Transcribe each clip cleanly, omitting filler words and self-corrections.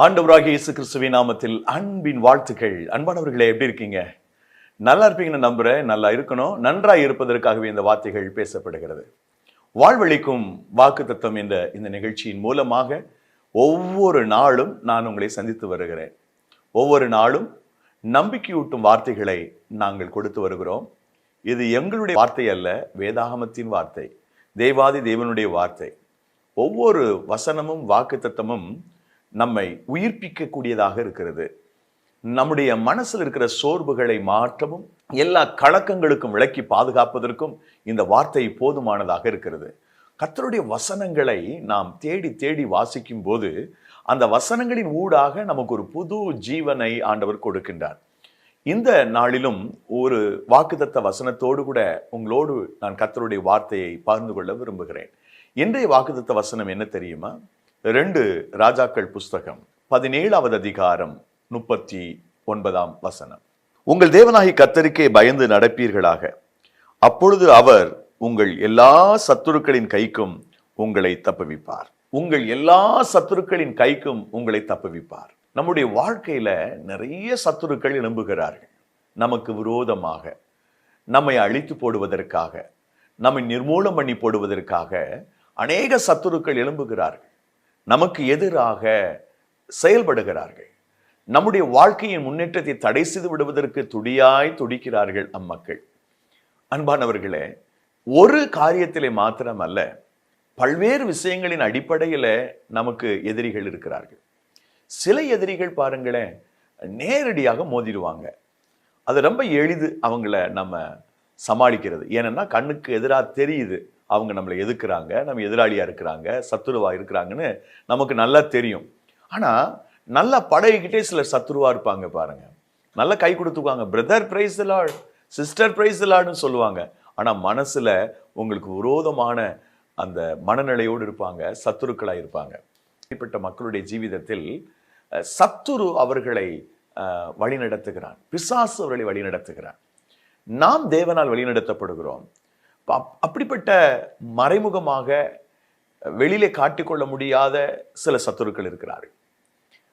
ஆண்டவராகிய இயேசு கிறிஸ்துவின் நாமத்தில் அன்பின் வாழ்த்துக்கள். அன்பானவர்களே, எப்படி இருக்கீங்க? நல்லா இருப்பீங்கன்னு நம்புறேன். நல்லா இருக்கணும். நன்றாய் இருப்பதற்காகவே இந்த வார்த்தைகள் பேசப்படுகிறது. வாழ்வழிக்கும் வாக்குத்தத்தம் என்ற இந்த நிகழ்ச்சியின் மூலமாக ஒவ்வொரு நாளும் நான் உங்களை சந்தித்து வருகிறேன். ஒவ்வொரு நாளும் நம்பிக்கையூட்டும் வார்த்தைகளை நாங்கள் கொடுத்து வருகிறோம். இது எங்களுடைய வார்த்தை அல்ல, வேதாகமத்தின் வார்த்தை, தேவாதி தேவனுடைய வார்த்தை. ஒவ்வொரு வசனமும் வாக்குத்தத்தமும் நம்மை உயிர்ப்பிக்க கூடியதாக இருக்கிறது. நம்முடைய மனசில் இருக்கிற சோர்வுகளை மாற்றவும் எல்லா கலக்கங்களுக்கும் விலக்கி பாதுகாப்பதற்கும் இந்த வார்த்தை போதுமானதாக இருக்கிறது. கர்த்தருடைய வசனங்களை நாம் தேடி தேடி வாசிக்கும் போது அந்த வசனங்களின் ஊடாக நமக்கு ஒரு புது ஜீவனை ஆண்டவர் கொடுக்கின்றார். இந்த நாளிலும் ஒரு வாக்குத்தத்த வசனத்தோடு கூட உங்களோடு நான் கர்த்தருடைய வார்த்தையை பகிர்ந்து கொள்ள விரும்புகிறேன். இன்றைய வாக்குத்தத்த வசனம் என்ன தெரியுமா? 2 ராஜாக்கள் புஸ்தகம் 17வது அதிகாரம் 39ஆம் வசனம். உங்கள் தேவனாகிய கர்த்தருக்கே பயந்து நடப்பீர்களாக, அப்பொழுது அவர் உங்கள் எல்லா சத்துருக்களின் கைக்கும் உங்களை தப்புவிப்பார். உங்கள் எல்லா சத்துருக்களின் கைக்கும் உங்களை தப்புவிப்பார். நம்முடைய வாழ்க்கையில நிறைய சத்துருக்கள் எழும்புகிறார்கள். நமக்கு விரோதமாக, நம்மை அழித்து போடுவதற்காக, நம்மை நிர்மூலம் பண்ணி போடுவதற்காக அநேக சத்துருக்கள் எழும்புகிறார்கள். நமக்கு எதிராக செயல்படுகிறார்கள். நம்முடைய வாழ்க்கையின் முன்னேற்றத்தை தடை செய்து விடுவதற்கு துடியாய் துடிக்கிறார்கள் அம்மக்கள். அன்பானவர்களே, ஒரு காரியத்திலே மாத்திரம் அல்ல, பல்வேறு விஷயங்களின் அடிப்படையில நமக்கு எதிரிகள் இருக்கிறார்கள். சில எதிரிகள் பாருங்களேன், நேரடியாக மோதிடுவாங்க. அது ரொம்ப எளிது அவங்கள நம்ம சமாளிக்கிறது. ஏன்னா கண்ணுக்கு எதிராக தெரியுது அவங்க நம்மளை எதிர்க்கிறாங்க, நம்ம எதிராளியா இருக்கிறாங்க, சத்துருவா இருக்கிறாங்கன்னு நமக்கு நல்லா தெரியும். ஆனா நல்லா பழகிக்கிட்டே சிலர் சத்துருவா இருப்பாங்க பாருங்க. நல்லா கை கொடுத்துக்குவாங்க, brother praise the lord, sister praise the லார்ட்னு சொல்லுவாங்க. ஆனா மனசுல உங்களுக்கு விரோதமான அந்த மனநிலையோடு இருப்பாங்க, சத்துருக்களா இருப்பாங்க. இப்படிப்பட்ட மக்களுடைய ஜீவிதத்தில் சத்துரு அவர்களை வழிநடத்துகிறான், பிசாசு அவர்களை வழிநடத்துகிறான். நாம் தேவனால் வழிநடத்தப்படுகிறோம். அப்படிப்பட்ட மறைமுகமாக வெளியிலே காட்டிக்கொள்ள முடியாத சில சத்துருக்கள் இருக்கிறார்கள்.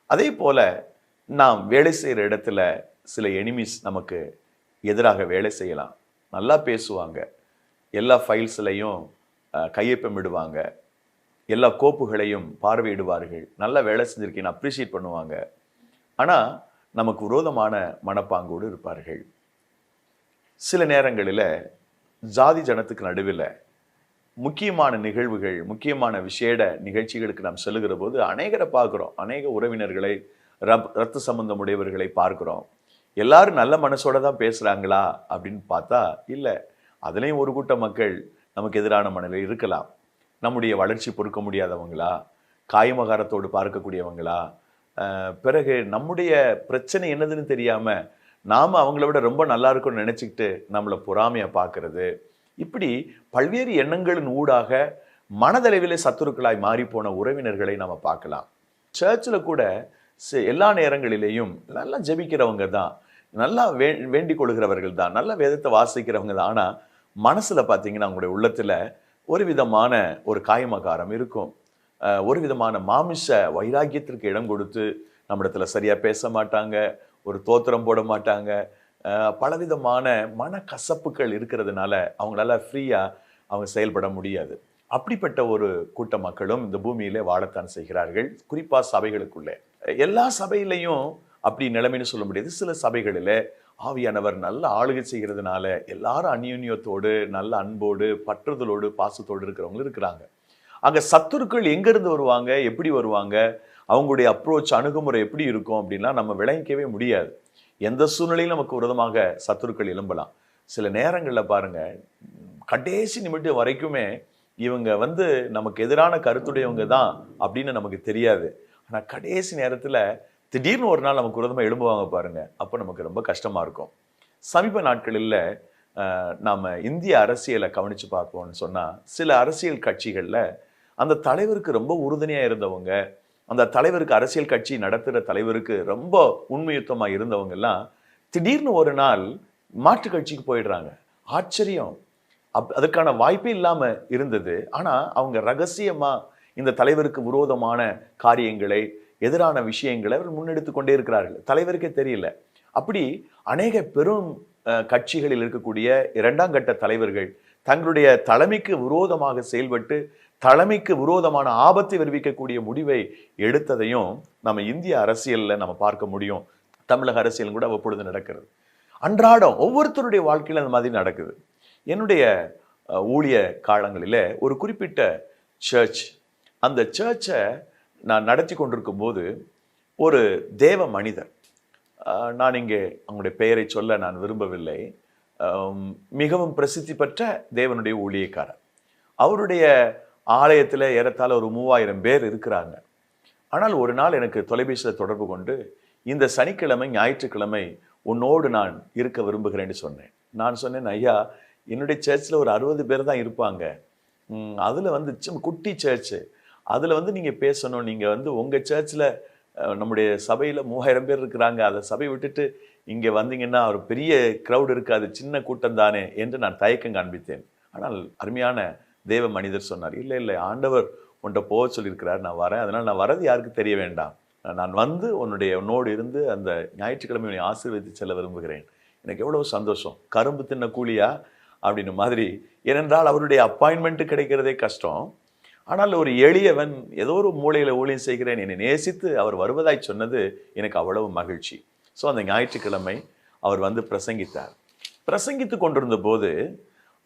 அதே போல நாம் வேலை செய்கிற இடத்துல சில எனிமீஸ் நமக்கு எதிராக வேலை செய்யலாம். நல்லா பேசுவாங்க, எல்லா ஃபைல்ஸ்லையும் கையொப்பமிடுவாங்க, எல்லா கோப்புகளையும் பார்வையிடுவார்கள், நல்லா வேலை செஞ்சிருக்கீங்க அப்ரிஷியேட் பண்ணுவாங்க. ஆனால் நமக்கு விரோதமான மனப்பாங்கோடு இருப்பார்கள். சில நேரங்களில் ஜாதி ஜனத்துக்கு நடுவில் முக்கியமான நிகழ்வுகள், முக்கியமான விசேட நிகழ்ச்சிகளுக்கு நாம் செல்லுகிற போது அநேகரை பார்க்குறோம். அநேக உறவினர்களை, ரத்த சம்பந்தம் உடையவர்களை பார்க்குறோம். எல்லாரும் நல்ல மனசோட தான் பேசுகிறாங்களா அப்படின்னு பார்த்தா இல்லை. அதுலேயும் ஒரு கூட்ட மக்கள் நமக்கு எதிரான மனநிலை இருக்கலாம். நம்முடைய வளர்ச்சி பொறுக்க முடியாதவங்களா, காயமகாரத்தோடு பார்க்கக்கூடியவங்களா, பிறகு நம்முடைய பிரச்சனை என்னதுன்னு தெரியாமல் நாம் அவங்கள விட ரொம்ப நல்லா இருக்கும்னு நினச்சிக்கிட்டு நம்மளை பொறாமையை பார்க்கறது, இப்படி பல்வேறு எண்ணங்களின் ஊடாக மனதளவிலே சத்துருக்களாய் மாறிப்போன உறவினர்களை நாம் பார்க்கலாம். சர்ச்சில் கூட எல்லா நேரங்களிலேயும் நல்லா ஜெபிக்கிறவங்க தான், நல்லா வேண்டிக் கொள்கிறவர்கள் தான், நல்ல வேதத்தை வாசிக்கிறவங்க தான். ஆனால் மனசில் பார்த்தீங்கன்னா அவங்களுடைய உள்ளத்தில் ஒரு விதமான ஒரு காயமகாரம் இருக்கும். ஒரு விதமான மாமிச வைராக்கியத்திற்கு இடம் கொடுத்து நம்மிடத்துல சரியாக பேச மாட்டாங்க, ஒரு தோத்திரம் போட மாட்டாங்க. பலவிதமான மனக்கசப்புகள் இருக்கிறதுனால அவங்களால ஃப்ரீயாக அவங்க செயல்பட முடியாது. அப்படிப்பட்ட ஒரு கூட்ட மக்களும் இந்த பூமியிலே வாழத்தான் செய்கிறார்கள், குறிப்பாக சபைகளுக்குள்ளே. எல்லா சபையிலையும் அப்படி நிலைமைன்னு சொல்ல முடியாது. சில சபைகளில் ஆவியானவர் நல்ல ஆளுகை செய்கிறதுனால எல்லாரும் அந்யோன்யத்தோடு, நல்ல அன்போடு, பற்றுதலோடு, பாசத்தோடு இருக்கிறவங்க இருக்கிறாங்க. அங்கே சத்துருக்கள் எங்கேருந்து வருவாங்க, எப்படி வருவாங்க, அவங்களுடைய அப்ரோச், அணுகுமுறை எப்படி இருக்கும் அப்படின்னா நம்ம விளங்கிக்கவே முடியாது. எந்த சூழ்நிலையும் நமக்கு விரோதமாக சத்துருக்கள் எழும்பலாம். சில நேரங்களில் பாருங்க, கடைசி நிமிடம் வரைக்குமே இவங்க நமக்கு எதிரான கருத்துடையவங்க தான் அப்படின்னு நமக்கு தெரியாது. ஆனால் கடைசி நேரத்தில் திடீர்னு ஒரு நாள் நமக்கு விரோதமாக எழும்புவாங்க பாருங்க. அப்போ நமக்கு ரொம்ப கஷ்டமா இருக்கும். சமீப நாட்களில் நாம் இந்திய அரசியலை கவனித்து பார்ப்போம்னு சொன்னால், சில அரசியல் கட்சிகளில் அந்த தலைவருக்கு ரொம்ப உறுதுணையாக இருந்தவங்க, அந்த தலைவருக்கு, அரசியல் கட்சி நடத்துகிற தலைவருக்கு ரொம்ப உண்மையுத்தமாக இருந்தவங்க எல்லாம் திடீர்னு ஒரு நாள் மாற்று கட்சிக்கு போயிடுறாங்க. ஆச்சரியம். அதற்கான வாய்ப்பே இல்லாமல் இருந்தது. ஆனால் அவங்க ரகசியமாக இந்த தலைவருக்கு விரோதமான காரியங்களை, எதிரான விஷயங்களை அவர் முன்னெடுத்து கொண்டே இருக்கிறார்கள். தலைவருக்கே தெரியல. அப்படி அநேக பெரும் கட்சிகளில் இருக்கக்கூடிய இரண்டாம் கட்ட தலைவர்கள் தங்களுடைய தலைமைக்கு விரோதமாக செயல்பட்டு தலைமைக்கு விரோதமான ஆபத்தை விளைவிக்கக்கூடிய முடிவை எடுத்ததையும் நம்ம இந்திய அரசியல்ல நம்ம பார்க்க முடியும். தமிழக அரசியல் கூட அவ்வப்பொழுது நடக்கிறது. அன்றாடம் ஒவ்வொருத்தருடைய வாழ்க்கையில அந்த மாதிரி நடக்குது. என்னுடைய ஊழிய காலங்களில் ஒரு குறிப்பிட்ட சர்ச், அந்த சர்ச்சை நான் நடத்தி கொண்டிருக்கும் போது ஒரு தேவ மனிதர், நான் இங்கே அவங்களுடைய பெயரை சொல்ல நான் விரும்பவில்லை, மிகவும் பிரசித்தி பெற்ற தேவனுடைய ஊழியக்காரர். அவருடைய ஆலயத்தில் ஏறத்தாழ ஒரு 3000 பேர் இருக்கிறாங்க. ஆனால் ஒரு நாள் எனக்கு தொலைபேசியில் தொடர்பு கொண்டு, இந்த சனிக்கிழமை ஞாயிற்றுக்கிழமை உன்னோடு நான் இருக்க விரும்புகிறேன்னு சொன்னேன். நான் சொன்னேன், ஐயா என்னுடைய சர்ச்சில் ஒரு 60 பேர் தான் இருப்பாங்க, அதில் வந்து குட்டி சர்ச்சு, அதில் வந்து நீங்கள் பேசணும், நீங்கள் வந்து உங்கள் சர்ச்சில் நம்முடைய சபையில் 3000 பேர் இருக்கிறாங்க, அதை சபை விட்டுட்டு இங்கே வந்தீங்கன்னா ஒரு பெரிய க்ரௌட் இருக்காது, சின்ன கூட்டம் தானே என்று நான் தயக்கம் காண்பித்தேன். ஆனால் அருமையான தேவ மனிதர் சொன்னார், இல்லை ஆண்டவர் உன்கிட்ட போக சொல்லியிருக்கிறார், நான் வரேன், அதனால் நான் வரது யாருக்கு தெரிய வேண்டாம், நான் வந்து உன்னோடு இருந்து அந்த ஞாயிற்றுக்கிழமை உன்னை ஆசீர்வதித்து செல்ல விரும்புகிறேன். எனக்கு எவ்வளவு சந்தோஷம். கரும்பு தின்ன கூலியா அப்படின்னு மாதிரி. ஏனென்றால் அவருடைய அப்பாயின்மெண்ட் கிடைக்கிறதே கஷ்டம். ஆனால் ஒரு எளியவன் ஏதோ ஒரு மூலையில ஊழியம் செய்கிறேன் என்னை நேசித்து அவர் வருவதாய் சொன்னது எனக்கு அவ்வளவு மகிழ்ச்சி. ஸோ அந்த ஞாயிற்றுக்கிழமை அவர் வந்து பிரசங்கித்தார். பிரசங்கித்து கொண்டிருந்த போது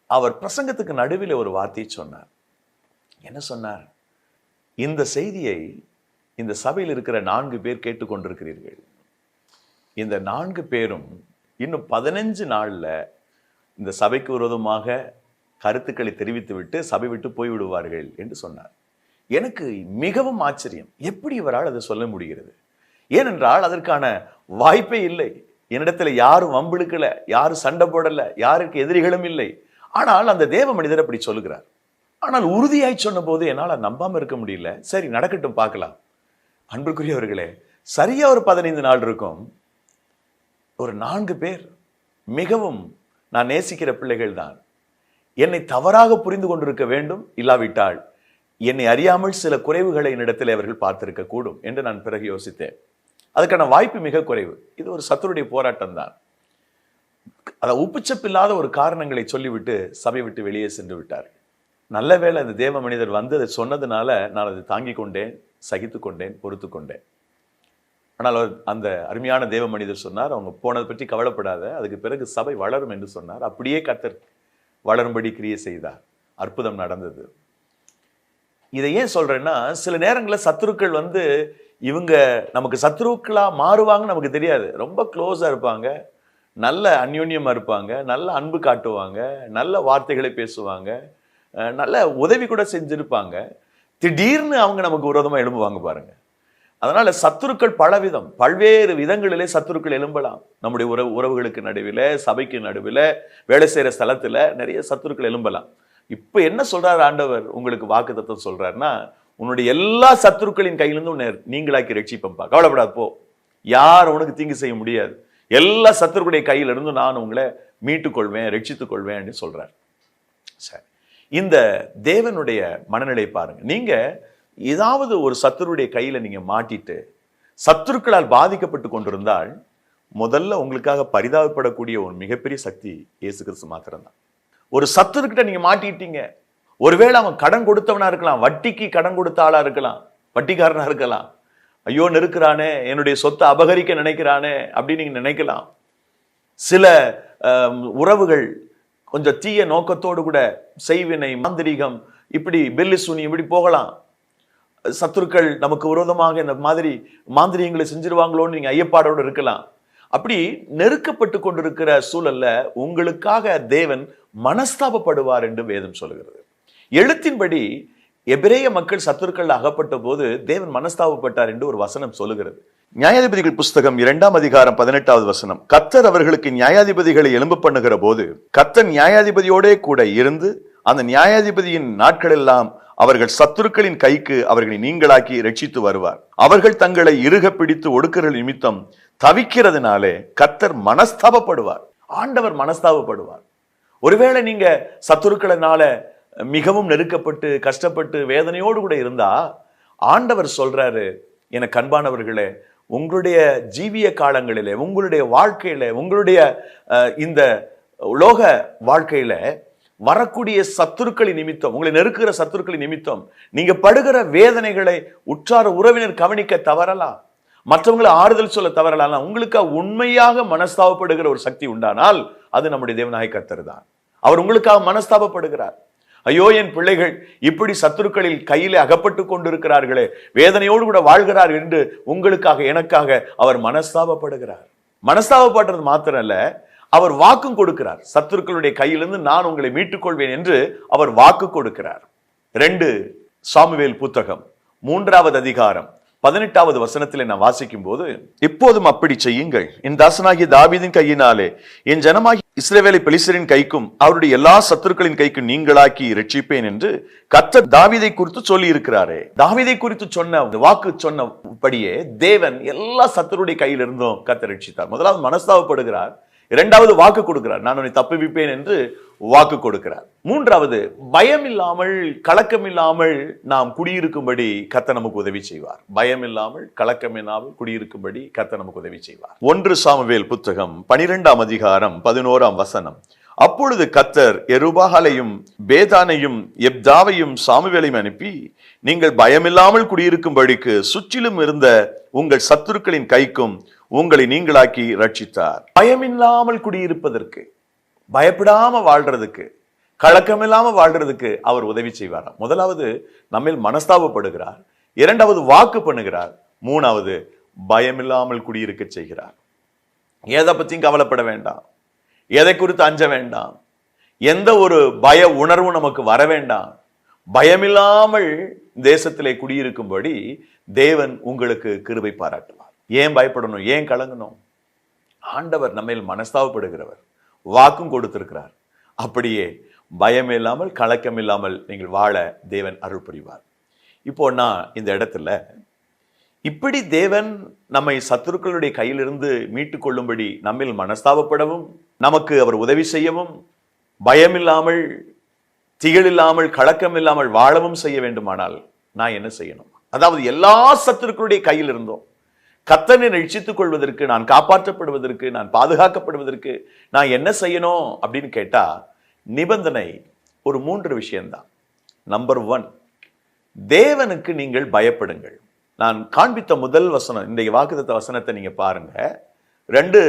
அவர் பிரசங்கத்துக்கு நடுவில் ஒரு வார்த்தையை சொன்னார். என்ன சொன்னார்? இந்த செய்தியை இந்த சபையில் இருக்கிற 4 பேர் கேட்டுக்கொண்டிருக்கிறீர்கள். இந்த 4 பேரும் இன்னும் 15 நாள்ல இந்த சபைக்கு விரோதமாக கருத்துக்களை தெரிவித்துவிட்டு சபை விட்டு போய்விடுவார்கள் என்று சொன்னார். எனக்கு மிகவும் ஆச்சரியம், எப்படி இவரால் அதை சொல்ல முடிகிறது? ஏனென்றால் அதற்கான வாய்ப்பே இல்லை. என்னிடத்துல யாரும் வம்பிழுக்கல, யாரும் சண்டை போடல, யாருக்கு எதிரிகளும் இல்லை. ஆனால் அந்த தேவ மனிதர் அப்படி சொல்லுகிறார். ஆனால் உறுதியாய் சொன்ன போது என்னால் நம்பாம இருக்க முடியல. சரி நடக்கட்டும், பார்க்கலாம். அன்புக்குரியவர்களே, சரியா ஒரு 15 நாள் இருக்கும். ஒரு 4 பேர் மிகவும் நான் நேசிக்கிற பிள்ளைகள் தான். என்னை தவறாக புரிந்து கொண்டிருக்க வேண்டும், இல்லாவிட்டால் என்னை அறியாமல் சில குறைவுகளை என்னிடத்தில் அவர்கள் பார்த்திருக்க கூடும் என்று நான் பிறகு யோசித்தேன். அதுக்கான வாய்ப்பு மிக குறைவு. இது ஒரு சத்துருடைய போராட்டம் தான். அதை உப்புச்சப்பில்லாத ஒரு காரணங்களை சொல்லிவிட்டு சபை விட்டு வெளியே சென்று விட்டார்கள். நல்ல வேளை அந்த தேவ மனிதர் வந்து அதை சொன்னதுனால நான் அதை தாங்கிக் கொண்டேன், சகித்து கொண்டேன், பொறுத்து கொண்டேன். ஆனால் அந்த அருமையான தேவ மனிதர் சொன்னார், அவங்க போனதை பற்றி கவலைப்படாத, அதுக்கு பிறகு சபை வளரும் என்று சொன்னார். அப்படியே கர்த்தர் வளரும்படி கிரியை செய்தார். அற்புதம் நடந்தது. இதை ஏன் சொல்றேன்னா, சில நேரங்களில் சத்துருக்கள் வந்து இவங்க நமக்கு சத்துருக்களா மாறுவாங்கன்னு நமக்கு தெரியாது. ரொம்ப க்ளோஸா இருப்பாங்க, நல்ல அந்யோன்யமா இருப்பாங்க, நல்ல அன்பு காட்டுவாங்க, நல்ல வார்த்தைகளை பேசுவாங்க, நல்ல உதவி கூட செஞ்சிருப்பாங்க. திடீர்னு அவங்க நமக்கு விரோதமா எழும்புவாங்க பாருங்க. அதனால சத்துருக்கள் பலவிதம், பல்வேறு விதங்களிலே சத்துருக்கள் எழும்பலாம். நம்முடைய உறவுகளுக்கு நடுவில், சபைக்கு நடுவில், வேலை செய்யற ஸ்தலத்துல நிறைய சத்துருக்கள் எழும்பலாம். இப்ப என்ன சொல்றாரு ஆண்டவர்? உங்களுக்கு வாக்குத்தத்தம் சொல்றாருன்னா, உன்னுடைய எல்லா சத்துருக்களின் கையிலிருந்து உன்னை நீங்களாக்கி ரட்சிப்பம்பா, கவலைப்படாது போ, யார் உனக்கு தீங்கு செய்ய முடியாது, எல்லா சத்துருக்களுடைய கையிலிருந்து நான் உங்களை மீட்டுக் கொள்வேன், ரட்சித்துக் கொள்வேன் சொல்றார். சரி, இந்த தேவனுடைய மனநிலை பாருங்க. நீங்க ஏதாவது ஒரு சத்துருடைய கையில நீங்க மாட்டிட்டு சத்துருக்களால் பாதிக்கப்பட்டு கொண்டிருந்தால், முதல்ல உங்களுக்காக பரிதாபப்படக்கூடிய ஒரு மிகப்பெரிய சக்தி இயேசு கிறிஸ்து மாத்திரம்தான். ஒரு சத்துருக்கிட்ட நீங்க மாட்டிட்டீங்க, ஒருவேளை அவன் கடன் கொடுத்தவனா இருக்கலாம், வட்டிக்கு கடன் கொடுத்த ஆளா இருக்கலாம், வட்டிக்காரனா இருக்கலாம். ஐயோ நெருக்கிறானே, என்னுடைய சொத்தை அபகரிக்க நினைக்கிறானே அப்படின்னு நீங்க நினைக்கலாம். சில உறவுகள் கொஞ்சம் தீய நோக்கத்தோடு கூட செய்வினை, மாந்திரீகம், இப்படி பெல்லி சூனி இப்படி போகலாம். சத்துருக்கள் நமக்கு விரோதமாக இந்த மாதிரி மாந்திரியங்களை செஞ்சிருவாங்களோன்னு நீங்க ஐயப்பாடோடு இருக்கலாம். அப்படி நெருக்கப்பட்டு கொண்டிருக்கிற சூழல்ல உங்களுக்காக தேவன் மனஸ்தாபப்படுவார் என்று வேதம் சொல்கிறது. எழுத்தின்படி எபிரேய மக்கள் சத்துருக்கள் அகப்பட்ட போது தேவன் மனஸ்தாபப்பட்டார் என்று ஒரு வசனம் சொல்லுகிறது. நியாயாதிபதிகள் புஸ்தகம் 2ஆம் அதிகாரம் 18வது வசனம். கர்த்தர் அவர்களுக்கு நியாயாதிபதிகளை எழும்ப பண்ணுகிற போது கர்த்தர் நியாயாதிபதியோடே கூட இருந்து அந்த நியாயாதிபதியின் நாட்களெல்லாம் அவர்கள் சத்துருக்களின் கைக்கு அவர்களை நீங்களாக்கி ரட்சித்து வருவார். அவர்கள் தங்களை இறுக பிடித்து ஒடுக்குற நிமித்தம் தவிக்கிறதுனாலே கர்த்தர் மனஸ்தாபப்படுவார். ஆண்டவர் மனஸ்தாபப்படுவார். ஒருவேளை நீங்க சத்துருக்களினால மிகவும் நெருக்கப்பட்டு கஷ்டப்பட்டு வேதனையோடு கூட இருந்தா, ஆண்டவர் சொல்றாரு, எனக்கு அன்பானவர்களே, உங்களுடைய ஜீவிய காலங்களிலே, உங்களுடைய வாழ்க்கையில, உங்களுடைய இந்த உலோக வாழ்க்கையில வரக்கூடிய சத்துருக்களின் நிமித்தம், உங்களை நெருக்குகிற சத்துருக்களின் நிமித்தம் நீங்க படுகிற வேதனைகளை உற்றார உறவினர் கவனிக்க தவறலாம், மற்றவங்களை ஆறுதல் சொல்ல தவறலாம். உங்களுக்கு உண்மையாக மனஸ்தாபப்படுகிற ஒரு சக்தி உண்டானால் அது நம்முடைய தேவனாகிய கர்த்தர் தான். அவர் உங்களுக்காக மனஸ்தாபப்படுகிறார். ஐயோ, என் பிள்ளைகள் இப்படி சத்துருக்களில் கையிலே அகப்பட்டு கொண்டிருக்கிறார்களே, வேதனையோடு கூட வாழ்கிறார் என்று உங்களுக்காக எனக்காக அவர் மனஸ்தாபப்படுகிறார். மனஸ்தாபப்படுறது மாத்திரம் அல்ல, அவர் வாக்கும் கொடுக்கிறார். சத்துருக்களுடைய கையிலிருந்து நான் உங்களை மீட்டுக் கொள்வேன் என்று அவர் வாக்கு கொடுக்கிறார். 2 சாமுவேல் புத்தகம் 3வது அதிகாரம் 18வது வசனத்திலே நான் வாசிக்கும் போது, இப்போதும் அப்படி செய்யுங்கள், என் தாசனாகிய தாவீதின் கையினாலே என் ஜனமாகிய இஸ்ரவேலை பெலிஸ்தரின் கைக்கும் அவருடைய எல்லா சத்துருக்களின் கைக்கும் நீங்களாக்கி ரட்சிப்பேன் என்று கர்த்தர் தாவீதை குறித்து சொல்லி இருக்கிறாரே. தாவீதை குறித்து சொன்ன வாக்கு சொன்னபடியே தேவன் எல்லா சத்துருடைய கையிலிருந்தும் கர்த்தர் ரட்சித்தார். முதலாவது மனஸ்தாபப்படுகிறார், 2வது வாக்கு கொடுக்கிறார், நான் உன்னை தப்புவிப்பேன் என்று வாக்கு கொடுக்கிறார். 3வது பயம் இல்லாமல் கலக்கம் இல்லாமல் நாம் குடியிருக்கும்படி கர்த்தர் நமக்கு உதவி செய்வார். பயம் இல்லாமல் கலக்கம் இல்லாமல் குடியிருக்கும்படி கர்த்தர் நமக்கு உதவி செய்வார். 1 சாமுவேல் புத்தகம் 12ஆம் அதிகாரம் 11ஆம் வசனம், அப்பொழுது கர்த்தர் யெருபாகாலையும் பேதானையும் எப்தாவையும் சாமுவேலையும் அனுப்பி, நீங்கள் பயமில்லாமல் குடியிருக்கும்படிக்கு சுற்றிலும் இருந்த உங்கள் சத்துருக்களின் கைக்கும் உங்களை நீங்களாக்கி ரட்சித்தார். பயமில்லாமல் குடியிருப்பதற்கு, பயப்படாம வாழ்றதுக்கு, கலக்கமில்லாம வாழ்றதுக்கு அவர் உதவி செய்வாராம். முதலாவது நம்மில் மனஸ்தாபப்படுகிறார், 2வது வாக்கு பண்ணுகிறார், 3வது பயமில்லாமல் குடியிருக்க செய்கிறார். எதை பத்தியும் கவலைப்பட வேண்டாம், எதை குறித்து அஞ்ச வேண்டாம், எந்த ஒரு பய உணர்வு நமக்கு வர வேண்டாம். பயமில்லாமல் தேசத்திலே குடியிருக்கும்படி தேவன் உங்களுக்கு கிருபை பாராட்டுவார். ஏன் பயப்படணும், ஏன் கலங்கணும்? ஆண்டவர் நம்மில் மனஸ்தாபப்படுகிறவர், வாக்கும் கொடுத்திருக்கிறார். அப்படியே பயம் இல்லாமல் கலக்கம் இல்லாமல் நீங்கள் வாழ தேவன் அருள் புரிவார். இப்போ நான் இந்த இடத்துல இப்படி தேவன் நம்மை சத்துருக்களுடைய கையிலிருந்து மீட்டுக் கொள்ளும்படி நம்மில் மனஸ்தாபப்படவும், நமக்கு அவர் உதவி செய்யவும், பயமில்லாமல் திகிலில்லாமல் கலக்கம் இல்லாமல் வாழவும் செய்ய வேண்டுமானால் நான் என்ன செய்யணும்? அதாவது எல்லா சத்துருக்களுடைய கையில் இருந்தோம் கர்த்தரை ரட்சித்துக் கொள்வதற்கு, நான் காப்பாற்றப்படுவதற்கு, நான் பாதுகாக்கப்படுவதற்கு நான் என்ன செய்யணும் அப்படின்னு கேட்டா, நிபந்தனை ஒரு 3 விஷயம்தான். நம்பர் 1, தேவனுக்கு நீங்கள் பயப்படுங்கள். நான் காண்பித்த முதல் வசனம், இந்த வாக்குத்தத்த வசனத்தை நீங்க பாருங்க. 2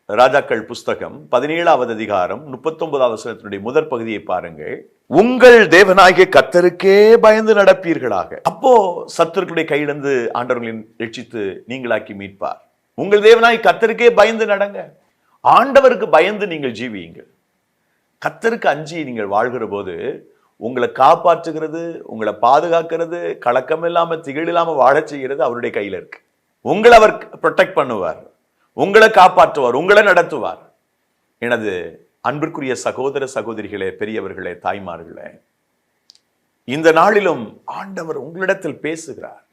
ராஜாக்கள் புஸ்தகம் 17வது அதிகாரம் 39வது வசனத்தினுடைய முதற் பகுதியை பாருங்கள். உங்கள் தேவனாகிய கர்த்தருக்கே பயந்து நடப்பீர்களாக. அப்போ சத்துருக்களுடைய கையிலிருந்து ஆண்டவர்களின் ரட்சித்து நீங்களாக்கி மீட்பார். உங்கள் தேவனாகிய கர்த்தருக்கே பயந்து நடங்க. ஆண்டவருக்கு பயந்து நீங்கள் ஜீவியுங்கள். கர்த்தருக்கு அஞ்சி நீங்கள் வாழ்கிற போது உங்களை காப்பாற்றுகிறது, உங்களை பாதுகாக்கிறது, கலக்கம் இல்லாம திகில் இல்லாம வாழச் செய்கிறது அவருடைய கையில இருக்கு. உங்களை அவர் ப்ரொடெக்ட் பண்ணுவார், உங்களை காப்பாற்றுவார், உங்களை நடத்துவார். எனது அன்பிற்குரிய சகோதர சகோதரிகளே, பெரியவர்களே, தாய்மார்களே, இந்த நாளிலும் ஆண்டவர் உங்களிடத்தில் பேசுகிறார்.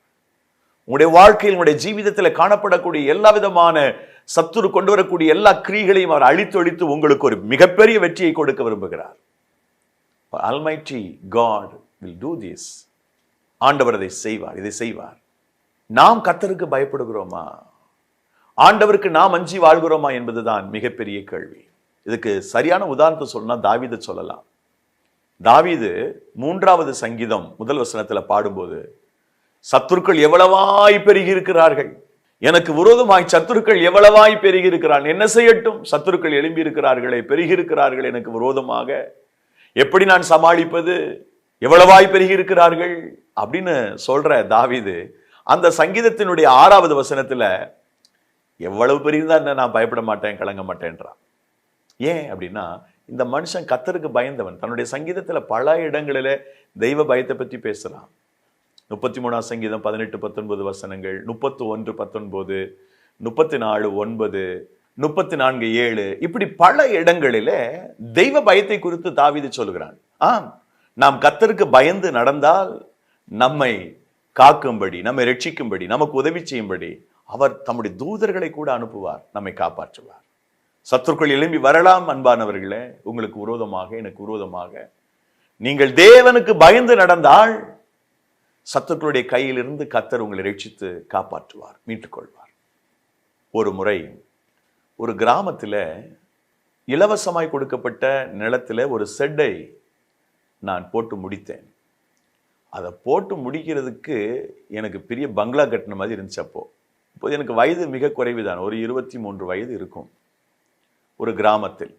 உங்களுடைய வாழ்க்கையில், உங்களுடைய ஜீவிதத்தில் காணப்படக்கூடிய எல்லா விதமான சத்துரு கொண்டு வரக்கூடிய எல்லா கிரியைகளையும் அவர் அழித்து உங்களுக்கு ஒரு மிகப்பெரிய வெற்றியை கொடுக்க விரும்புகிறார். Almighty God will do this. ஆண்டவர் அதை செய்வார், இதை செய்வார். நாம் கர்த்தருக்கு பயப்படுகிறோமா? ஆண்டவருக்கு நாம் அஞ்சி வாழ்கிறோமா என்பதுதான் மிகப்பெரிய கேள்வி. இதுக்கு சரியான உதாரணத்தை சொல்லணும்னா தாவீதை சொல்லலாம். தாவீது 3வது சங்கீதம் முதல் வசனத்துல பாடும்போது, சத்துருக்கள் எவ்வளவாய் பெருகி இருக்கிறார்கள், எனக்கு விரோதமாய் சத்துருக்கள் எவ்வளவாய் பெருகி இருக்கிறார்கள், என்ன செய்யட்டும்? சத்துருக்கள் எழும்பி இருக்கிறார்களே, பெருகி இருக்கிறார்கள் எனக்கு விரோதமாக, எப்படி நான் சமாளிப்பது? எவ்வளவாய் பெருகி இருக்கிறார்கள் அப்படின்னு சொல்ற தாவீது அந்த சங்கீதத்தினுடைய 6வது வசனத்துல எவ்வளவு பெரியதா நான் பயப்பட மாட்டேன், கலங்க மாட்டேன்றான். ஏன் அப்படின்னா, இந்த மனுஷன் கர்த்தருக்கு பயந்தவன். தன்னுடைய சங்கீதத்துல பல இடங்களில தெய்வ பயத்தை பற்றி பேசுறான். 33ஆம் சங்கீதம் 18-19 வசனங்கள், 31-19, 34:9, 34:7, இப்படி பல இடங்களில தெய்வ பயத்தை குறித்து தாவீது சொல்கிறான். நாம் கர்த்தருக்கு பயந்து நடந்தால் நம்மை காக்கும்படி, நம்மை ரட்சிக்கும்படி, நமக்கு உதவி செய்யும்படி அவர் தம்முடைய தூதர்களை கூட அனுப்புவார், நம்மை காப்பாற்றுவார். சத்துருக்கள் எழும்பி வரலாம் அன்பானவர்களே, உங்களுக்கு விரோதமாக, எனக்கு விரோதமாக. நீங்கள் தேவனுக்கு பயந்து நடந்தால் சத்துருக்களுடைய கையிலிருந்து கர்த்தர் உங்களை ரட்சித்து காப்பாற்றுவார், மீட்டுக் கொள்வார். ஒரு முறை ஒரு கிராமத்தில் இலவசமாய் கொடுக்கப்பட்ட நிலத்தில் ஒரு செட்டை நான் போட்டு முடித்தேன். அதை போட்டு முடிக்கிறதுக்கு எனக்கு பெரிய பங்களா கட்டின மாதிரி இருந்துச்சு. அப்போது எனக்கு வயது மிக குறைவுதான், ஒரு 23 வயது இருக்கும். ஒரு கிராமத்தில்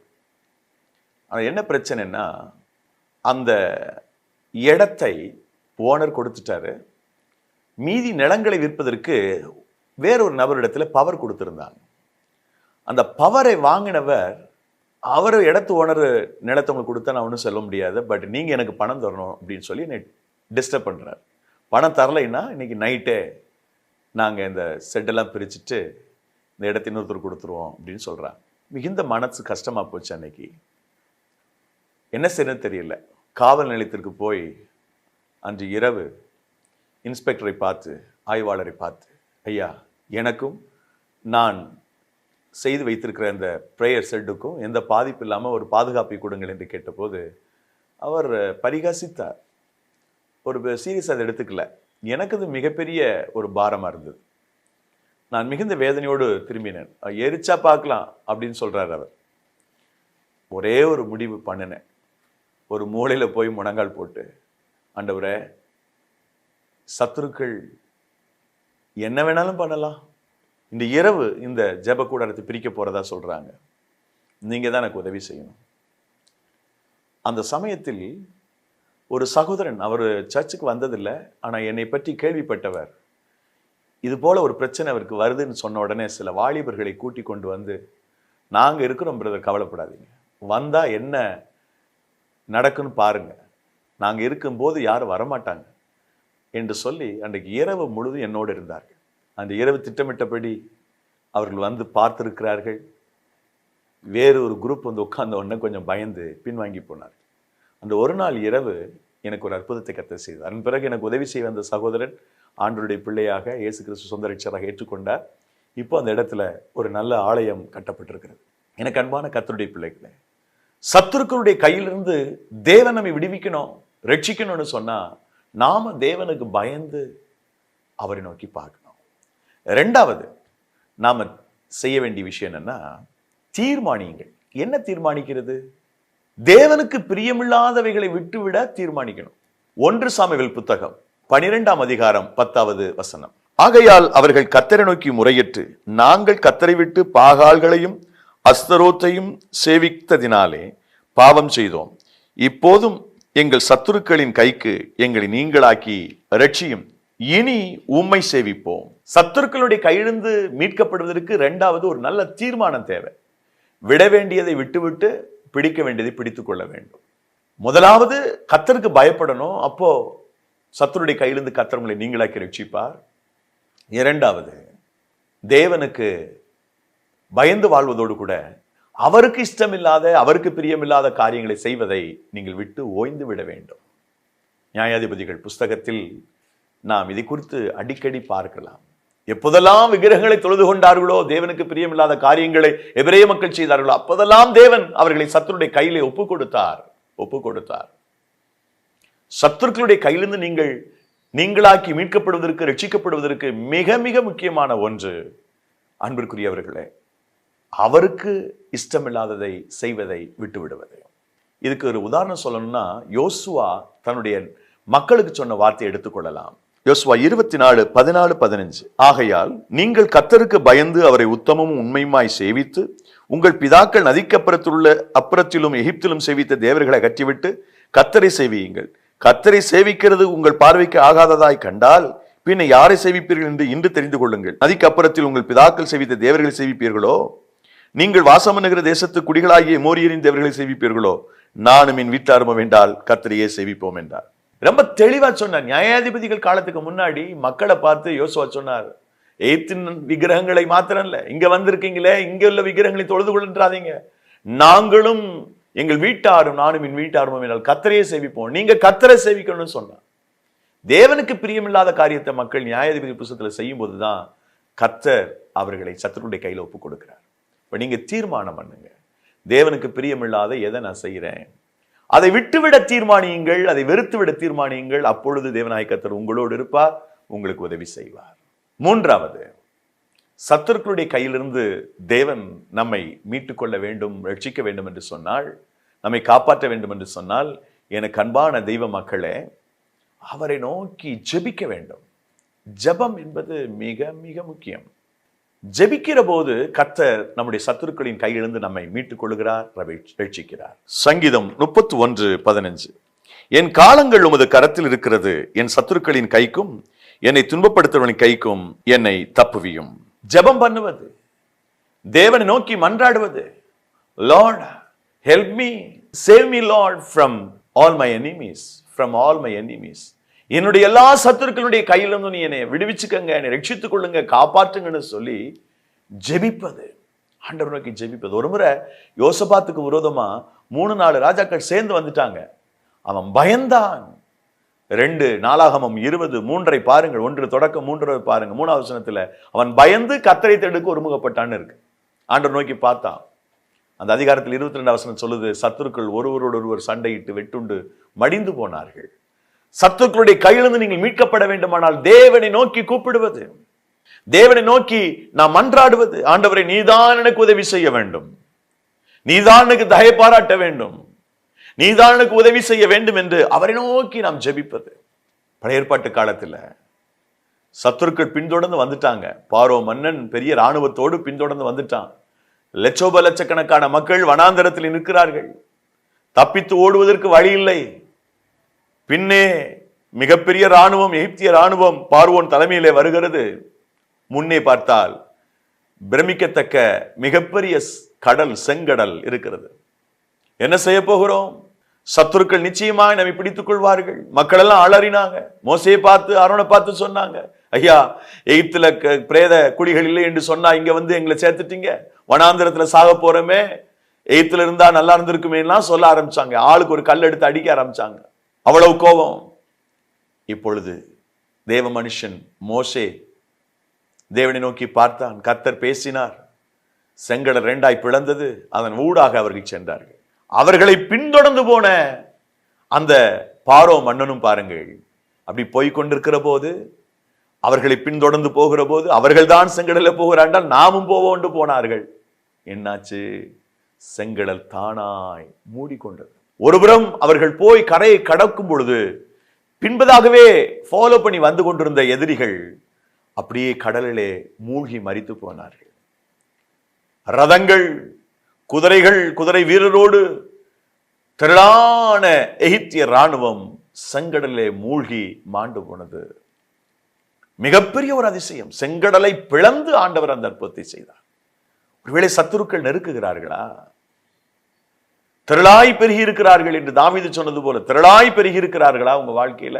அது என்ன பிரச்சனைன்னா, அந்த இடத்தை ஓனர் கொடுத்துட்டாரு. மீதி நிலங்களை விற்பதற்கு வேறொரு நபரிடத்தில் பவர் கொடுத்துருந்தாங்க. அந்த பவரை வாங்கினவர் அவர் இடத்து ஓனர் நிலத்தை உங்களுக்கு கொடுத்தா நான் ஒன்றும் சொல்ல முடியாது, பட் நீங்கள் எனக்கு பணம் தரணும் அப்படின்னு சொல்லி என்னை டிஸ்டர்ப் பண்ணுறார். பணம் தரலைன்னா இன்னைக்கு நைட்டே நாங்கள் இந்த செட்டெல்லாம் பிரிச்சுட்டு இந்த இடத்த இன்னொருத்தர் கொடுத்துருவோம் அப்படின்னு சொல்கிறாங்க. மிகுந்த மனசு கஷ்டமாக போச்சு. அன்னைக்கு என்ன செய்யணும்னு தெரியல. காவல் நிலையத்திற்கு போய் அன்று இரவு இன்ஸ்பெக்டரை பார்த்து, ஆய்வாளரை பார்த்து, ஐயா எனக்கும் நான் செய்து வைத்திருக்கிற அந்த ப்ரேயர் செட்டுக்கும் எந்த பாதிப்பு இல்லாமல் ஒரு பாதுகாப்பை கொடுங்கள் என்று கேட்டபோது அவர் பரிகாசித்தார். ஒரு சீரியஸ் அதை எடுத்துக்கல. எனக்கு அது மிகப்பெரிய ஒரு பாரமாக இருந்தது. நான் மிகுந்த வேதனையோடு திரும்பினேன். எரிச்சா பார்க்கலாம் அப்படின்னு சொல்கிறார் அவர். ஒரே ஒரு முடிவு பண்ணினேன். ஒரு மூலையில் போய் முழங்கால் போட்டு, ஆண்டவரே, சத்துருக்கள் என்ன வேணாலும் பண்ணலாம், இந்த இரவு இந்த ஜெப கூடாரத்தை பிரிக்க போகிறதா சொல்கிறாங்க, நீங்கள் தான் எனக்கு உதவி செய்யணும். அந்த சமயத்தில் ஒரு சகோதரன், அவர் சர்ச்சுக்கு வந்ததில்லை, ஆனால் என்னை பற்றி கேள்விப்பட்டவர், இது போல ஒரு பிரச்சனை அவருக்கு வருதுன்னு சொன்ன உடனே சில வாலிபர்களை கூட்டி கொண்டு வந்து, நாங்கள் இருக்கிறோம் பிரதர், கவலைப்படாதீங்க, வந்தால் என்ன நடக்குன்னு பாருங்க, நாங்கள் இருக்கும்போது யாரும் வரமாட்டாங்க என்று சொல்லி அன்றைக்கு இரவு முழுதும் என்னோடு இருந்தார்கள். அந்த இரவு திட்டமிட்டபடி அவர்கள் வந்து பார்த்திருக்கிறார்கள். வேறு ஒரு குரூப் வந்து உட்கார்ந்த உடனே கொஞ்சம் பயந்து பின்வாங்கி போனார். அந்த ஒரு நாள் இரவு எனக்கு ஒரு அற்புதத்தை கர்த்தர் செய்தார். அதன் பிறகு எனக்கு உதவி செய்ய வந்த சகோதரன் ஆண்டவருடைய பிள்ளையாக இயேசு கிறிஸ்து சொந்த ரட்சகராக ஏற்றுக்கொண்டார். இப்போ அந்த இடத்துல ஒரு நல்ல ஆலயம் கட்டப்பட்டிருக்கிறது. எனக்கு அன்பான கர்த்தருடைய பிள்ளைகளே, சத்துருக்களுடைய கையிலிருந்து தேவன் நம்மை விடுவிக்கணும், ரட்சிக்கணும்னு சொன்னா நாம தேவனுக்கு பயந்து அவரை நோக்கி பார்க்கணும். ரெண்டாவது நாம செய்ய வேண்டிய விஷயம் என்னன்னா, தீர்மானியுங்கள். என்ன தீர்மானிக்கிறது? தேவனுக்கு பிரியமில்லாதவைகளை விட்டுவிட தீர்மானிக்கணும். 1 சாமுவேல் புத்தகம் 12ஆம் அதிகாரம் 10வது வசனம். ஆகையால் அவர்கள் கர்த்தரை நோக்கி முறையிட்டு, நாங்கள் கர்த்தரை விட்டு பாகால்களையும் அஸ்தரோத்தையும் சேவித்ததினாலே பாவம் செய்தோம். இப்போதும் எங்கள் சத்துருக்களின் கைக்கு எங்களை நீங்களாக்கி ரட்சியும், இனி உம்மை சேவிப்போம். சத்துருக்களுடைய கையிலிருந்து மீட்கப்படுவதற்கு இரண்டாவது ஒரு நல்ல தீர்மானம் தேவை. விட வேண்டியதை விட்டுவிட்டு பிடிக்க வேண்டியதை பிடித்துக் கொள்ள வேண்டும். முதலாவது கர்த்தருக்கு பயப்படணும். அப்போ சத்துருடைய கையிலிருந்து கர்த்தர் உங்களை நீங்களாக்கி ரட்சிப்பார். இரண்டாவது, தேவனுக்கு பயந்து வாழ்வதோடு கூட அவருக்கு இஷ்டமில்லாத, அவருக்கு பிரியமில்லாத காரியங்களை செய்வதை நீங்கள் விட்டு ஓய்ந்து விட வேண்டும். நியாயாதிபதிகள் புஸ்தகத்தில் நாம் இதை குறித்து அடிக்கடி பார்க்கலாம். எப்போதெல்லாம் விக்கிரகங்களை தொழுது கொண்டார்களோ, தேவனுக்கு பிரியமில்லாத காரியங்களை எபிரேய மக்கள் செய்தார்களோ, அப்போதெல்லாம் தேவன் அவர்களை சத்துருடைய கையிலே ஒப்பு கொடுத்தார். சத்துருக்களுடைய கையிலிருந்து நீங்களாக்கி மீட்கப்படுவதற்கு, ரட்சிக்கப்படுவதற்கு மிக மிக முக்கியமான ஒன்று, அன்பிற்குரியவர்களே, அவருக்கு இஷ்டமில்லாததை செய்வதை விட்டுவிடுவது. இதுக்கு ஒரு உதாரணம் சொல்லணும்னா, யோசுவா தன்னுடைய மக்களுக்கு சொன்ன வார்த்தையை எடுத்துக்கொள்ளலாம். யோசுவா 24:14-15. ஆகையால் நீங்கள் கர்த்தருக்கு பயந்து அவரை உத்தமமும் உண்மையுமாய் சேவித்து, உங்கள் பிதாக்கள் அப்புறத்திலும் எகிப்திலும் சேவித்த தேவர்களை அகற்றிவிட்டு கர்த்தரை சேவியுங்கள். கர்த்தரை சேவிக்கிறது உங்கள் பார்வைக்கு ஆகாததாய் கண்டால் பின்ன யாரை சேவிப்பீர்கள் என்று இன்று தெரிந்து கொள்ளுங்கள். நதிக்கு அப்புறத்தில் உங்கள் பிதாக்கள் சேவித்த தேவர்களை சேவிப்பீர்களோ, நீங்கள் வாசம் பண்ணுகிற தேசத்து குடிகளாகிய எமோரியரின் தேவர்களை சேவிப்பீர்களோ, நானும் என் வீட்டாரும் வேண்டால் கர்த்தரையே சேவிப்போம் என்றார். ரொம்ப தெளிவா சொன்னார். நியாயாதிபதிகள் காலத்துக்கு முன்னாடி மக்களை பார்த்து யோசுவா சொன்னார், எகிப்தின் விக்கிரகங்களை மாத்திரம் இல்ல, இங்க வந்திருக்கீங்களே, இங்க உள்ள விக்கிரகங்களை தொழுது கொள்ளாதீங்க, நாங்களும் எங்கள் வீட்டாரும், நானும் என் வீட்டாரும் என்றால் கர்த்தரையே சேவிப்போம், நீங்க கர்த்தரை சேவிக்கணும்னு சொன்னார். தேவனுக்கு பிரியமில்லாத காரியத்தை மக்கள் நியாயாதிபதி புஸ்தகத்துல செய்யும் போதுதான் கர்த்தர் அவர்களை சத்துருடைய கையில ஒப்பு கொடுக்கிறார். இப்ப நீங்க தீர்மானம் பண்ணுங்க, தேவனுக்கு பிரியமில்லாத எதை நான் செய்யறேன், அதை விட்டுவிட தீர்மானியுங்கள், அதை வெறுத்துவிட தீர்மானியுங்கள். அப்பொழுது தேவனாகிய கர்த்தர் உங்களோடு இருப்பார், உங்களுக்கு உதவி செய்வார். மூன்றாவது, சத்துருக்களுடைய கையிலிருந்து தேவன் நம்மை மீட்டுக் கொள்ள வேண்டும், ரட்சிக்க வேண்டும் என்று சொன்னால், நம்மை காப்பாற்ற வேண்டும் என்று சொன்னால், எனக்கு அன்பான தெய்வ மக்களே, அவரை நோக்கி ஜெபிக்க வேண்டும். ஜெபம் என்பது மிக மிக முக்கியம். ஜெபிக்கிற போது கர்த்தர் நம்முடைய சத்துருக்களின் கையிலிருந்து நம்மை மீட்டுக் கொள்கிறார், ரட்சிக்கிறார். சங்கீதம் 31:15, என் காலங்கள் உமது கரத்தில் இருக்கிறது, என் சத்துருக்களின் கைக்கும் என்னை துன்பப்படுத்துவர்களின் கைக்கும் என்னை தப்புவியும். ஜெபம் பண்ணுவது, தேவனை நோக்கி மன்றாடுவது. Lord help me, save me lord from all my enemies, from all my enemies. என்னுடைய எல்லா சத்துருக்களுடைய கையிலிருந்து நீ என்னை விடுவிச்சுக்கங்க, என்னை ரட்சித்துக் கொள்ளுங்க, காப்பாற்றுங்கன்னு சொல்லி ஜெபிப்பது, ஆண்டவர் நோக்கி ஜெபிப்பது. ஒரு முறை யோசபாத்துக்கு விரோதமா 3-4 ராஜாக்கள் சேர்ந்து வந்துட்டாங்க. அவன் பயந்தான். 2 நாளாகமம் 20:3 பாருங்கள். 1 தொடக்கம் 3 பாருங்க. 3வது வசனத்துல அவன் பயந்து கர்த்தரை தேடுக்கு ஒருமுகப்பட்டான்னு இருக்கு. ஆண்டவர் நோக்கி பார்த்தான். அந்த அதிகாரத்தில் 22 வசனம் சொல்லுது, சத்துருக்கள் ஒருவரோடு ஒருவர் சண்டையிட்டு வெட்டுண்டு மடிந்து போனார்கள். சத்துருக்களுடைய கையிலிருந்து நீங்கள் மீட்கப்பட வேண்டுமானால் தேவனை நோக்கி கூப்பிடுவது, தேவனை நோக்கி நாம் மன்றாடுவது. ஆண்டவரை, நீதான் எனக்கு உதவி செய்ய வேண்டும், நீதான் எனக்கு தயை பாராட்ட வேண்டும், நீதான் எனக்கு உதவி செய்ய வேண்டும் என்று அவரை நோக்கி நாம் ஜெபிப்பது. பழைய ஏற்பாட்டு காலத்தில் சத்துருக்கள் பின்தொடர்ந்து வந்துட்டாங்க. பார்வோ மன்னன் பெரிய இராணுவத்தோடு பின்தொடர்ந்து வந்துட்டான். லட்சக்கணக்கான மக்கள் வனாந்தரத்தில் நிற்கிறார்கள். தப்பித்து ஓடுவதற்கு வழி இல்லை. பின்னே மிகப்பெரிய இராணுவம், எகிப்திய இராணுவம் பார்வோன் தலைமையிலே வருகிறது. முன்னே பார்த்தால் பிரமிக்கத்தக்க மிகப்பெரிய கடல், செங்கடல் இருக்கிறது. என்ன செய்ய போகிறோம்? சத்துருக்கள் நிச்சயமாக நம்மை பிடித்துக் கொள்வார்கள். மக்கள் எல்லாம் அலறினாங்க. மோசையை பார்த்து, ஆரோனை பார்த்து சொன்னாங்க, ஐயா, எகிப்துல பிரேத குழிகள் இல்லை என்று சொன்னா இங்க வந்து எங்களை சேர்த்துட்டீங்க, வனாந்திரத்துல சாக போறோமே, எகிப்துல இருந்தா நல்லா இருந்திருக்குமே எல்லாம் சொல்ல ஆரம்பிச்சாங்க. ஆளுக்கு ஒரு கல் எடுத்து அடிக்க ஆரம்பிச்சாங்க. அவ்வளவு கோபம். இப்பொழுது தேவ மனுஷன் மோசே தேவனை நோக்கி பார்த்தான். கர்த்தர் பேசினார். செங்கடல் 2ஆய் பிளந்தது. அதன் ஊடாக அவர்கள் சென்றார்கள். அவர்களை பின்தொடர்ந்து போன அந்த பார்வோ மன்னனும் பாருங்கள், அப்படி போய்கொண்டிருக்கிற போது, அவர்களை பின்தொடர்ந்து போகிற போது, அவர்கள் தான் செங்கடல போகிறாண்டால் நாமும் போவோம் போனார்கள். என்னாச்சு? செங்கடல் தானாய் மூடிக்கொண்டது. ஒருபுறம் அவர்கள் போய் கரையை கடக்கும் பொழுது பின்பதாகவே ஃபாலோ பண்ணி வந்து கொண்டிருந்த எதிரிகள் அப்படியே கடலிலே மூழ்கி மரித்து போனார்கள். ரதங்கள், குதிரைகள், குதிரை வீரரோடு திரளான எகிப்திய இராணுவம் செங்கடலிலே மூழ்கி மாண்டு போனது. மிகப்பெரிய ஒரு அதிசயம். செங்கடலை பிளந்து ஆண்டவர் அந்த அற்புதத்தை செய்தார். ஒருவேளை சத்துருக்கள் நெருக்குகிறார்களா? திரளாய் பெருகி இருக்கிறார்கள் என்று தாவீது சொன்னது போல திரளாய் பெருகி இருக்கிறார்களா உங்க வாழ்க்கையில?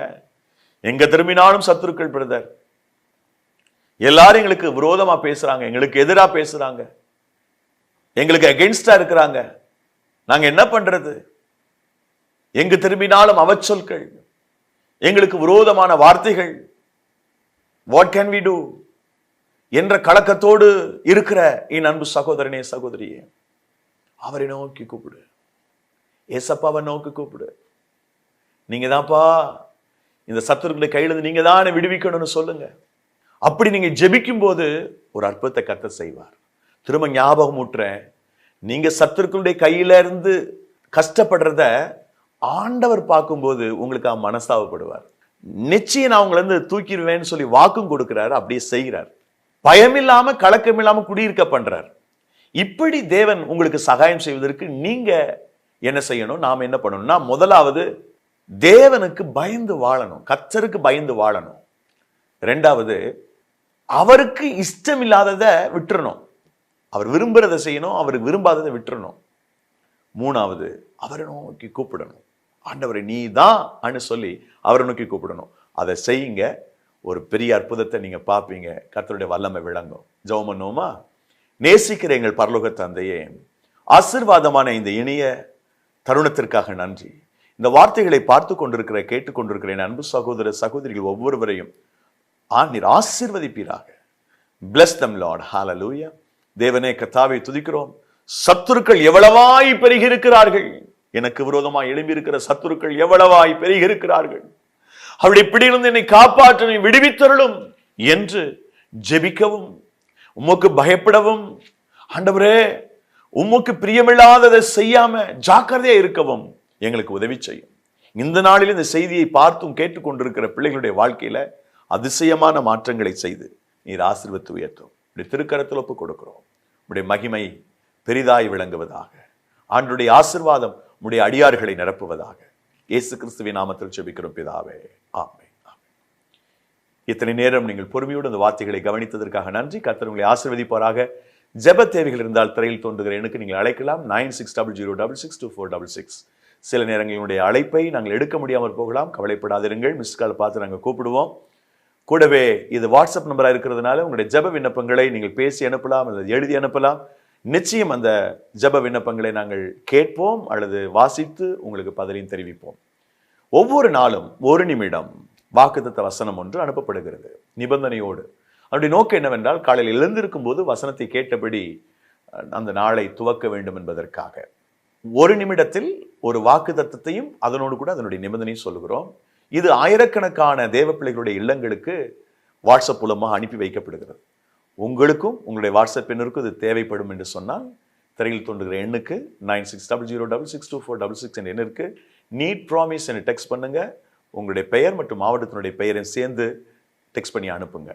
எங்க திரும்பினாலும் சத்துருக்கள் பிரதர். எல்லாரும் எங்களுக்கு விரோதமா பேசுறாங்க, எங்களுக்கு எதிராக பேசுறாங்க, எங்களுக்கு அகென்ஸ்டா இருக்கிறாங்க. நாங்க என்ன பண்றது? எங்கு திரும்பினாலும் அவச்சொற்கள், எங்களுக்கு விரோதமான வார்த்தைகள். வாட் கேன் வி டூ என்ற கலக்கத்தோடு இருக்கிற என் அன்பு சகோதரனே, சகோதரியே, அவரை நோக்கி கூப்பிடு. ஏசப்பாவை நோக்கி கூப்பிடு. நீங்க தான்ப்பா இந்த சத்துருக்களை கையிலிருந்து நீங்க தான் விடுவிக்கணும்னு சொல்லுங்க. அப்படி நீங்க ஜெபிக்கும் போது ஒரு அற்புதத்தை கர்த்தர் செய்வார். திரும்ப ஞாபகம் ஊட்டுறேன், நீங்க சத்துருக்களுடைய கையில இருந்து கஷ்டப்படுறத ஆண்டவர் பார்க்கும்போது உங்களுக்கு மனஸ்தாபப்படுவார். நிச்சயம் நான் அவங்களை இருந்து தூக்கிடுவேன்னு சொல்லி வாக்கும் கொடுக்கிறாரு, அப்படியே செய்கிறார். பயமில்லாம கலக்கம் இல்லாம குடியிருக்க பண்றார். இப்படி தேவன் உங்களுக்கு சகாயம் செய்வதற்கு நீங்க என்ன செய்யணும்? நாம் என்ன பண்ணணும்னா, முதலாவது தேவனுக்கு பயந்து வாழணும், கர்த்தருக்கு பயந்து வாழணும். 2வது அவருக்கு இஷ்டம் இல்லாததை விட்டுறணும், அவர் விரும்புறதை செய்யணும், அவருக்கு விரும்பாததை விட்டுறணும். 3வது அவரை நோக்கி கூப்பிடணும். ஆண்டவரை நீ தான் சொல்லி அவரை நோக்கி கூப்பிடணும். அதை செய்யுங்க, ஒரு பெரிய அற்புதத்தை நீங்க பார்ப்பீங்க. கர்த்தருடைய வல்லமை விளங்கும். ஜெபம் பண்ணுவோமா? நேசிக்கிற எங்கள் பரலோக தந்தையே, ஆசீர்வாதமான இந்த இனிய தருணத்திற்காக நன்றி. இந்த வார்த்தைகளை பார்த்து கொண்டிருக்கிற, கேட்டுக்கொண்டிருக்கிற என் அன்பு சகோதர சகோதரிகள் ஒவ்வொருவரையும் நீர் ஆசீர்வதிப்பீராக. Bless them Lord. Hallelujah. தேவனே, கர்த்தாவை துதிக்கிறோம். சத்துருக்கள் எவ்வளவாய் பெருகி இருக்கிறார்கள். எனக்கு விரோதமாய் எழும்பி இருக்கிற சத்துருக்கள் எவ்வளவாய் பெருகி இருக்கிறார்கள், அவருடைய பிடியிலிருந்து என்னை காப்பாற்ற விடுவித்தருளும் என்று ஜெபிக்கவும், உமக்கு பயப்படவும், ஆண்டவரே உமக்கு பிரியமில்லாததை செய்யாம ஜாக்கிரதையா இருக்கவும் எங்களுக்கு உதவி செய்யும். இந்த நாளில் இந்த செய்தியை பார்த்தும் கேட்டுக்கொண்டிருக்கிற பிள்ளைகளுடைய வாழ்க்கையில அதிசயமான மாற்றங்களை செய்து நீர் ஆசீர்வதித்து உயர்த்தும். இப்படி திருக்கரத்தில் ஒப்பு கொடுக்கிறோம். உடைய மகிமை பெரிதாய் விளங்குவதாக. ஆண்டுடைய ஆசீர்வாதம் உடைய அடியார்களை நிரப்புவதாக. இயேசு கிறிஸ்துவின் நாமத்தில் ஜெபிக்கிறோம் பிதாவே, ஆமென். இத்தனை நேரம் நீங்கள் பொறுமையோடு அந்த வார்த்தைகளை கவனித்ததற்காக நன்றி. கர்த்தர் உங்களை ஆசீர்வதிப்பாராக. ஜெப தேவைகள் இருந்தால் திரையில் தோன்றுகிற எண்ணுக்கு நீங்கள் அழைக்கலாம். 9600662466. சில நேரங்களுடைய அழைப்பை நாங்கள் எடுக்க முடியாமல் போகலாம், கவலைப்படாதிருங்கள். மிஸ் கால் பார்த்து நாங்கள் கூப்பிடுவோம். கூடவே இது வாட்ஸ்அப் நம்பராக இருக்கிறதுனால உங்களுடைய ஜெப விண்ணப்பங்களை நீங்கள் பேசி அனுப்பலாம் அல்லது எழுதி அனுப்பலாம். நிச்சயம் அந்த ஜெப விண்ணப்பங்களை நாங்கள் கேட்போம் அல்லது வாசித்து உங்களுக்கு பதிலையும் தெரிவிப்போம். ஒவ்வொரு நாளும் 1 நிமிடம் வாக்குத்தத்த வசனம் ஒன்று அனுப்பப்படுகிறது நிபந்தனையோடு. அவருடைய நோக்கம் என்னவென்றால், காலையில் எழுந்திருக்கும் போது வசனத்தை கேட்டபடி அந்த நாளை துவக்க வேண்டும் என்பதற்காக 1 நிமிடத்தில் ஒரு வாக்குத்தத்தத்தையும் அதனோடு கூட அதனுடைய நிபந்தனையும் சொல்லுகிறோம். இது ஆயிரக்கணக்கான தேவ பிள்ளைகளுடைய இல்லங்களுக்கு வாட்ஸ்அப் மூலமாக அனுப்பி வைக்கப்படுகிறது. உங்களுக்கும் உங்களுடைய வாட்ஸ்அப் எண்ணிற்கு இது தேவைப்படும் என்று சொன்னால் திரையில் தோன்றுகிற எண்ணுக்கு 9600662466 என்ற எண்ணிற்கு நீட் ப்ராமிஸ் என்று டெக்ஸ்ட் பண்ணுங்க. உங்களுடைய பெயர் மற்றும் மாவட்டத்தினுடைய பெயரை சேர்ந்து டெக்ஸ்ட் பண்ணி அனுப்புங்க.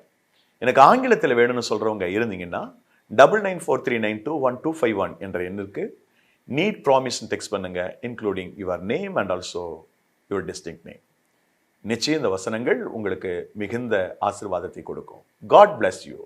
எனக்கு ஆங்கிலத்தில் வேணும்னு சொல்றவங்க இருந்தீங்கன்னா 9943921251 என்ற எண்ணிற்கு நீட் ப்ராமிஸ் டெக்ஸ்ட் பண்ணுங்க, including your name and also your distinct name. நிச்சயம் இந்த வசனங்கள் உங்களுக்கு மிகுந்த ஆசீர்வாதத்தை கொடுக்கும். God bless you.